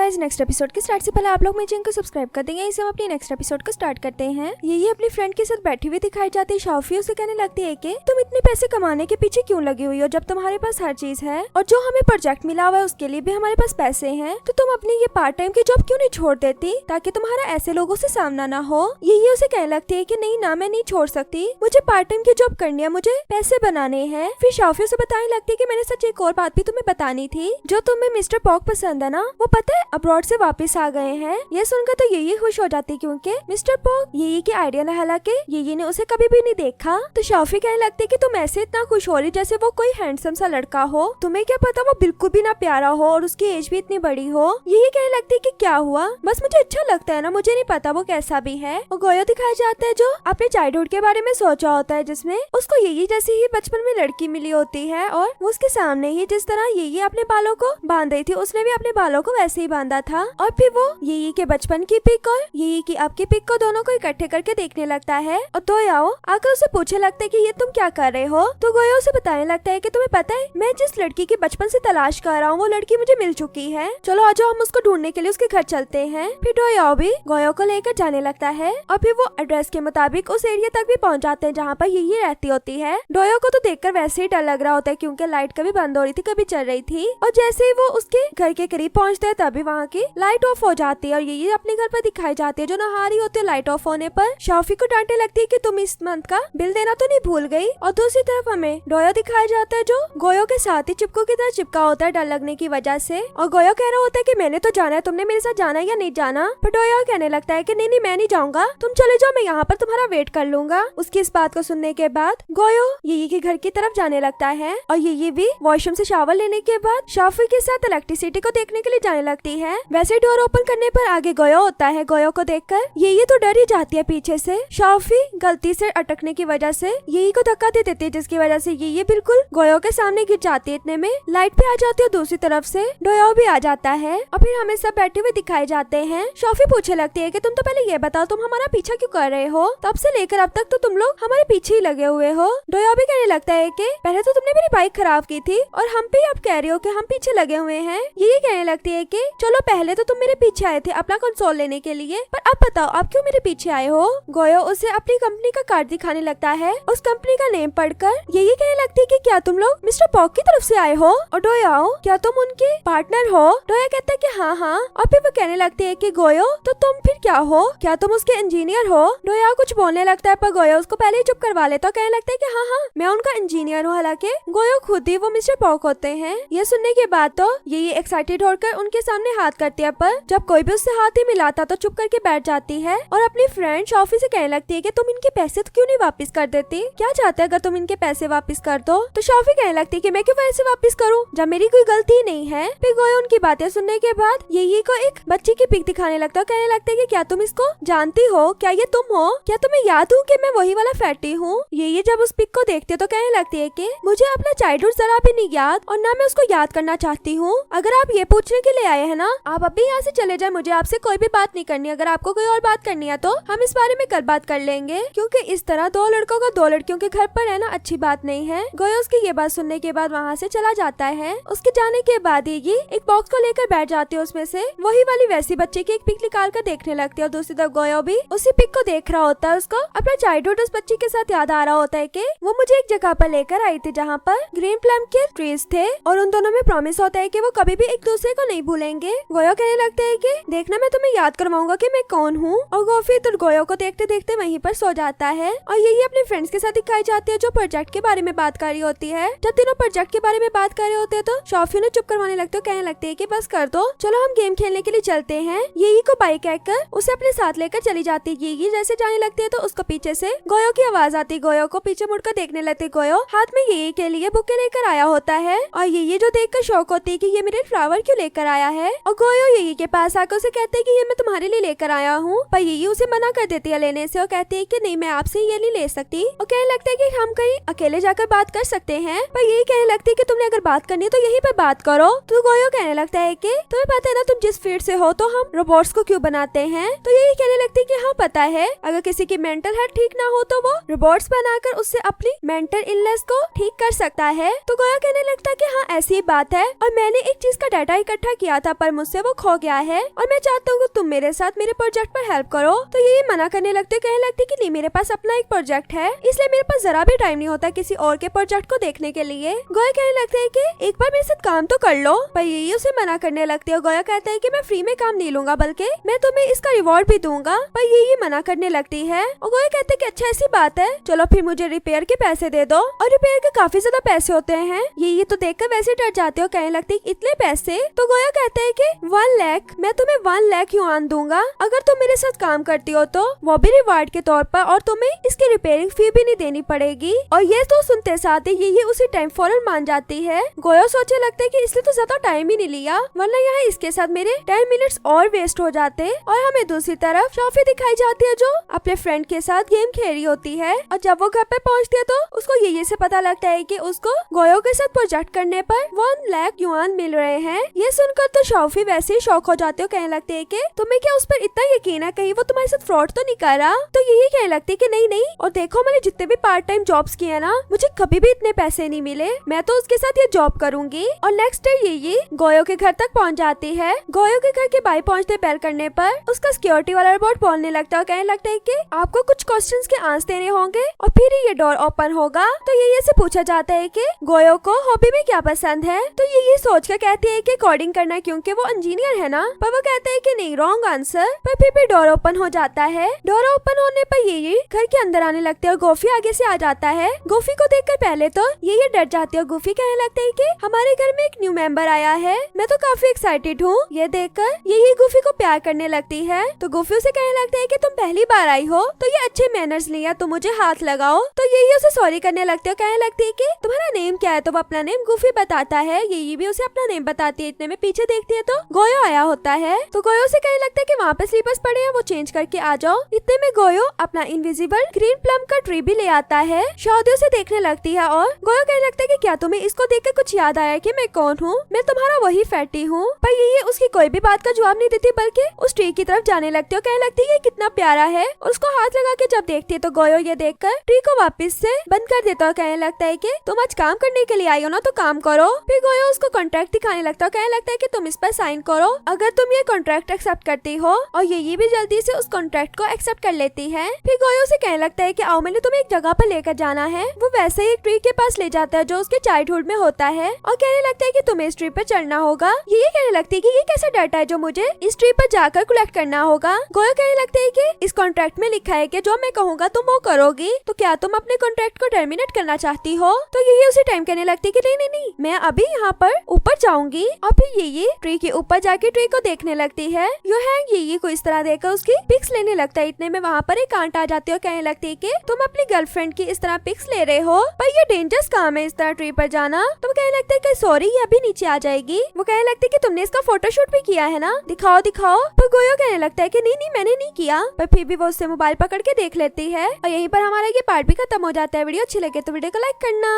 Guys, next episode के start से पहले आप लोग मेरे चैनल को सब्सक्राइब कर देंगे। इससे हम अपनी नेक्स्ट एपिसोड को स्टार्ट करते हैं। ये अपनी फ्रेंड के साथ बैठी हुई दिखाई जाती है। शाफी उसे कहने लगती है कि तुम इतने पैसे कमाने के पीछे क्यों लगी हुई हो जब तुम्हारे पास हर चीज है और जो हमें प्रोजेक्ट मिला हुआ है उसके लिए भी हमारे पास पैसे हैं, तो तुम अपनी ये पार्ट टाइम की जॉब क्यों नहीं छोड़ देती ताकि तुम्हारा ऐसे लोगों से सामना ना हो। ये उसे कहने लगती है कि नहीं ना, मैं नहीं छोड़ सकती, मुझे पार्ट टाइम की जॉब करनी है, मुझे पैसे बनाने हैं। फिर शाफी उसे बताने लगती है कि मैंने सच एक और बात भी तुम्हें बतानी थी, जो तुम्हें मिस्टर पॉक पसंद है ना, वो पता है अब्रॉड से वापस आ गए हैं। ये सुनकर तो ये खुश हो जाती क्योंकि मिस्टर पॉक ये की आइडिया न, हालांकि ये ने उसे कभी भी नहीं देखा। तो शाफी कहने लगती है कि तुम ऐसे इतना खुश हो रही जैसे वो कोई हैंडसम सा लड़का हो, तुम्हें क्या पता वो बिल्कुल भी ना प्यारा हो और उसकी एज भी इतनी बड़ी हो। ये कहने लगती है कि क्या हुआ, बस मुझे अच्छा लगता है ना, मुझे नहीं पता वो कैसा भी है। और गोयो दिखाया जाता है जो अपने चाइल्डहुड के बारे में सोचा होता है, जिसमें उसको ये जैसी ही बचपन में लड़की मिली होती है और वो उसके सामने ही जिस तरह ये अपने बालों को बांध रही थी, उसने भी अपने बालों को वैसे ही बांधा था। और फिर वो ये के बचपन की पिक और ये की अब की पिक को दोनों को इकट्ठे करके देखने लगता है। और तो याओ आकर उसे पूछने लगता है कि ये तुम क्या कर रहे हो। तो गोयो उसे बताने लगता है कि तुम्हें पता है मैं जिस लड़की की बचपन से तलाश कर रहा हूँ वो लड़की मुझे मिल चुकी है, चलो आ जाओ हम उसको ढूंढने के लिए उसके घर चलते हैं। फिर डोयाओ भी गोयो को लेकर जाने लगता है और फिर वो एड्रेस के मुताबिक उस एरिया तक भी पहुँच जाते हैं जहाँ पर ये रहती होती है। डोयो को तो देखकर वैसे ही डर लग रहा होता है क्योंकि लाइट कभी बंद हो रही थी कभी चल रही थी, और जैसे ही वो उसके घर के करीब पहुँचते हैं तभी वहाँ की लाइट ऑफ हो जाती है और ये अपने घर पर दिखाई जाती है जो नहा रही होती है। लाइट ऑफ होने पर शाफी को डांटने लगती है कि तुम इस मंथ का बिल देना तो नहीं भूल गई। और दूसरी तरफ हमें डोयो दिखाया जाता है जो गोयो के साथ ही चिपको की तरह चिपका होता है डर लगने की वजह से। और गोयो कह रहा होता है कि मैंने तो जाना है, तुमने मेरे साथ जाना है या नहीं जाना। पर डोयो कहने लगता है कि नहीं मैं नहीं जाऊंगा, तुम चले जाओ, मैं यहाँ पर तुम्हारा वेट कर लूंगा। उसकी इस बात को सुनने के बाद गोयो ये के घर की तरफ जाने लगता है और ये भी वॉशरूम से शावर लेने के बाद शाफी के साथ इलेक्ट्रिसिटी को देखने के लिए जाने लगती है। वैसे डोर ओपन करने पर आगे गोयो होता है। गोयो को देखकर ये तो डर ही जाती है पीछे से। शाफी गलती से अटकने की वजह से ये को धक्का दे देती है जिसकी वजह से ये बिल्कुल गोयो के सामने गिर जाती है। इतने में लाइट पे आ जाती है, दूसरी तरफ से डोयो भी आ जाता है और फिर हमें सब बैठे हुए दिखाए जाते हैं। शाफी पूछने लगती है कि तुम तो पहले ये बताओ तुम हमारा पीछा क्यों कर रहे हो, तब से लेकर अब तक तो तुम लोग हमारे पीछे ही लगे हुए हो। डोयो भी कहने लगता है कि पहले तो तुमने मेरी बाइक खराब की थी और हम पे अब कह रहे हो कि हम पीछे लगे हुए हैं। ये कहने लगती है कि चलो पहले तो तुम मेरे पीछे आए थे अपना कंसोल लेने के लिए, पर अब बताओ आप क्यों मेरे पीछे आए हो। गोयो उसे अपनी कंपनी का कार्ड दिखाने लगता है। उस कंपनी का नेम पढ़कर ये कहने लगती है कि क्या तुम लोग मिस्टर पॉक की तरफ से आए हो और डोयाओ क्या तुम उनके पार्टनर हो। डोया कहता है कि हाँ। और फिर वो कहने लगती है कि गोयो तो तुम फिर क्या हो, क्या तुम उसके इंजीनियर हो। डोया कुछ बोलने लगता है पर गोयो उसको पहले ही चुप करवा लेता है। कहने लगता है कि हाँ मैं उनका इंजीनियर हूँ, हालांकि गोयो खुद ही वो मिस्टर पॉक होते हैं। ये सुनने के बाद तो ये एक्साइटेड होकर उनके सामने हाथ करती है, पर जब कोई भी उससे हाथ ही मिलाता तो चुप करके बैठ जाती है और अपनी फ्रेंड शाफी से कहने लगती है कि तुम इनके पैसे तो क्यों नहीं वापस कर देती, क्या चाहते हैं अगर तुम इनके पैसे वापस कर दो। तो शाफी कहने लगती है कि मैं क्यों पैसे वापस करूं जब मेरी कोई गलती ही नहीं है। फिर गोयो उनकी बातें सुनने के बाद ये को एक बच्ची की पिक दिखाने लगता है। कहने लगता है कि क्या तुम इसको जानती हो, क्या ये तुम हो, क्या तुम्हें याद हो कि मैं वही वाला फैटी हूँ। ये जब उस पिक को देखती है तो कहने लगती है कि मुझे अपना चाइल्डहुड जरा भी नहीं याद और ना मैं उसको याद करना चाहती हूँ। अगर आप ये पूछने के लिए आए हैं ना, आप अभी यहाँ से चले जाए, मुझे आपसे कोई भी बात नहीं करनी। अगर आपको कोई और बात करनी है तो हम इस बारे में कल बात कर लेंगे, क्योंकि इस तरह दो लड़कों का दो लड़कियों के घर पर रहना अच्छी बात नहीं है। गोयो उसकी ये बात सुनने के बाद वहाँ से चला जाता है। उसके जाने के बाद ये एक बॉक्स को लेकर बैठ जाती है, उसमें से वही वाली वैसी बच्चे की एक पिक निकाल कर देखने लगती है और दूसरी तरफ गोयो भी उसी पिक को देख रहा होता है। उसको अपना चाइल्डहुड उस बच्ची के साथ याद आ रहा होता है कि वो मुझे एक जगह पर लेकर आई थी जहाँ पर ग्रीन प्लम के ट्रीज थे और उन दोनों में प्रॉमिस होता है कि वो कभी भी एक दूसरे को नहीं भूलेंगे। गोयो कहने लगते है कि देखना मैं तुम्हें याद करवाऊंगा कि मैं कौन हूँ। और गोफी तो गोयो को देखते देखते वहीं पर सो जाता है और ये अपने फ्रेंड्स के साथ दिखाई जाती है जो प्रोजेक्ट के बारे में बात कर रही होती है। जब तीनों प्रोजेक्ट के बारे में बात कर रहे होते हैं तो शाफी ने चुप करवाने लगते, कहने लगते है कि बस कर दो, चलो हम गेम खेलने के लिए चलते हैं। ये को बाइक कहकर उसे अपने साथ लेकर चली जाती है। ये जैसे जाने लगती है तो उसको पीछे से गोयो की आवाज आती। गोयो को पीछे मुड़कर देखने लगते। गोयो हाथ में ये के लिए बुके लेकर आया होता है और ये जो देखकर शौक होती है कि ये मेरे फ्लावर क्यों लेकर आया है। और गोयो ये के पास आकर उसे कहते है कि ये मैं तुम्हारे लिए लेकर आया हूँ, पर ये उसे मना कर देती है लेने से और कहती है कि नहीं मैं आपसे ये नहीं ले सकती। और कहने लगता है कि हम कहीं अकेले जाकर बात कर सकते हैं, पर यही कहने लगती है कि तुमने अगर बात करनी है तो यहीं पर बात करो। तो गोयो कहने लगता है कि तुम्हें पता है ना तुम जिस फील्ड से हो तो हम रोबोट्स को क्यों बनाते हैं। तो यही कहने लगती है कि हाँ पता है, अगर किसी की मेंटल हेल्थ ठीक ना हो तो वो रोबोट्स बनाकर उससे अपनी मेंटल इलनेस को ठीक कर सकता है। तो गोयो कहने लगता है कि हाँ ऐसी बात है और मैंने एक चीज का डाटा इकट्ठा किया था पर मुझसे वो खो गया है और मैं चाहता हूँ कि तुम मेरे साथ मेरे प्रोजेक्ट पर हेल्प करो। तो ये मना करने लगते हैं, कहने लगते कि नहीं, मेरे पास अपना एक प्रोजेक्ट है, इसलिए मेरे पास जरा भी टाइम नहीं होता किसी और के प्रोजेक्ट को देखने के लिए। गोया कहने लगते हैं कि एक बार मेरे साथ काम तो कर लो, पर ये उसे मना करने लगती है। गोया कहता है कि मैं फ्री में काम नहीं लूंगा, बल्कि मैं तुम्हें इसका रिवॉर्ड भी दूंगा, पर ये मना करने लगती है। और गोया कहते हैं कि अच्छा ऐसी बात है, चलो फिर मुझे रिपेयर के पैसे दे दो। और रिपेयर के काफी ज्यादा पैसे होते हैं। ये तो देखकर वैसे डर जाते हो, कहने लगती है इतने पैसे। तो गोया कहते हैं कि 1 लाख, मैं तुम्हें 1 लाख युआन दूंगा अगर तुम मेरे साथ काम करती हो, तो वो भी रिवार्ड के तौर पर, और तुम्हें इसकी रिपेयरिंग फी भी नहीं देनी पड़ेगी। और ये तो सुनते साथ ही ये उसी टाइम फौरन मान जाती है। गोया सोचने लगता है कि इसलिए तो ज्यादा टाइम ही नहीं लिया, वरना यहाँ इसके साथ मेरे 10 मिनट्स और वेस्ट हो जाते। और हमें दूसरी तरफ शॉफी दिखाई जाती है जो अपने फ्रेंड के साथ गेम खेल रही होती है। और जब वो घर पे पहुँचती है तो उसको ये से पता लगता है कि उसको गोया के साथ प्रोजेक्ट करने पर 1 लाख युआन मिल रहे हैं। ये सुनकर तो शॉफी वैसे ही शॉक हो जाती है, कहने लगती है कि तुम्हें क्या उस पर इतना यकीन है, कहीं वो तुम्हारे साथ फ्रॉड तो नहीं कर रहा। तो यही कहने लगती है कि नहीं नहीं, और देखो मैंने जितने भी पार्ट टाइम जॉब्स किए हैं ना, मुझे कभी भी इतने पैसे नहीं मिले, मैं तो उसके साथ ये जॉब करूंगी। और नेक्स्ट डे ये गोयो के घर तक पहुंच जाती है। गोयो के घर के बाहर पहुंचते बेल करने पर उसका सिक्योरिटी वाला रोबोट बोलने लगता है, कहने लगता है कि आपको कुछ क्वेश्चंस के आंसर देने होंगे और फिर ये डोर ओपन होगा। तो ये से पूछा जाता है कि गोयो को हॉबी में क्या पसंद है। तो ये सोच कर कहती है कि कोडिंग करना, क्योंकि वो इंजीनियर है ना। पर वो कहता है कि नहीं, रॉन्ग आंसर। पर फिर भी डोर ओपन हो जाता है। डोर ओपन होने पर ये घर के अंदर आने लगते हैं और गोफी आगे से आ जाता है। गोफी को देखकर पहले तो ये डर जाती है। गोफी कहने लगते है कि हमारे घर में एक न्यू मेंबर आया है, मैं तो काफी एक्साइटेड हूँ। ये देखकर ये गोफी को प्यार करने लगती है। तो गोफी उसे कहने लगता है कि तुम पहली बार आई हो तो ये अच्छे मैनर्स नहीं है, तो मुझे हाथ लगाओ। तो ये उसे सॉरी करने लगते हो, कहने लगती है कि तुम्हारा नेम क्या है। तो वो अपना नेम गोफी बताता है। ये भी उसे अपना नेम बताती है। इतने में पीछे देखती है तो गोयो आया होता है। तो गोयो से कहने लगता है कि वहाँ पे स्लीपर्स पड़े हैं, वो चेंज करके आ जाओ। इतने में गोयो अपना इनविजिबल ग्रीन प्लम का ट्री भी ले आता है। शादी उसे देखने लगती है और गोयो कहने लगता है कि क्या तुम्हें इसको देखकर कुछ याद आया कि मैं कौन हूँ, मैं तुम्हारा वही फैटी हूँ। पर ये उसकी कोई भी बात का जवाब नहीं देती, बल्कि उस ट्री की तरफ जाने लगती है। कहने लगती है ये कितना प्यारा है, और उसको हाथ लगा के जब देखती है तो गोयो ये देखकर ट्री को वापस से बंद कर देता है। कहने लगता है कि तुम आज काम करने के लिए आई हो ना, तो काम करो। फिर गोयो उसको कॉन्ट्रैक्ट दिखाने लगता है। कहने लगता है कि तुम इस पर साइन करो अगर तुम ये कॉन्ट्रैक्ट एक्सेप्ट करती हो। और ये भी जल्दी से उस कॉन्ट्रैक्ट को एक्सेप्ट कर लेती है। फिर गोयो से कहने लगता है कि आओ मैंने तुम्हें एक जगह पर लेकर जाना है। वो वैसे ही एक ट्री के पास ले जाता है जो उसके चाइल्डहुड में होता है, और कहने लगता है कि तुम्हें इस ट्री पर चढ़ना होगा। ये कहने लगती है कि ये कैसा डाटा है जो मुझे इस ट्री पर जाकर कलेक्ट करना होगा। गोयो कहने लगते है कि इस कॉन्ट्रैक्ट में लिखा है कि जो मैं कहूँगा तुम वो करोगी, तो क्या तुम अपने कॉन्ट्रैक्ट को टर्मिनेट करना चाहती हो। तो ये उसी टाइम कहने लगती है कि नहीं, मैं अभी यहाँ पर ऊपर जाऊंगी। और फिर ये ट्री के ऊपर जाके ट्री को देखने लगती है। यो है ये को इस तरह देखकर उसकी पिक्स लेने लगता है। इतने में वहाँ पर एक आंट आ जाती है और कहने लगती है कि तुम अपनी गर्लफ्रेंड की इस तरह पिक्स ले रहे हो, पर ये डेंजरस काम है इस तरह ट्री पर जाना। तो वो कहने लगता है कि सॉरी, ये अभी नीचे आ जाएगी। वो कहने लगती है कि तुमने इसका फोटोशूट भी किया है ना, दिखाओ दिखाओ। पर गोयो कहने लगता है कि नहीं मैंने नहीं किया। पर फिर भी वो उससे मोबाइल पकड़ के देख लेती है। और यहीं पर हमारा ये पार्ट भी खत्म हो जाता है। वीडियो अच्छी लगे तो वीडियो को लाइक करना।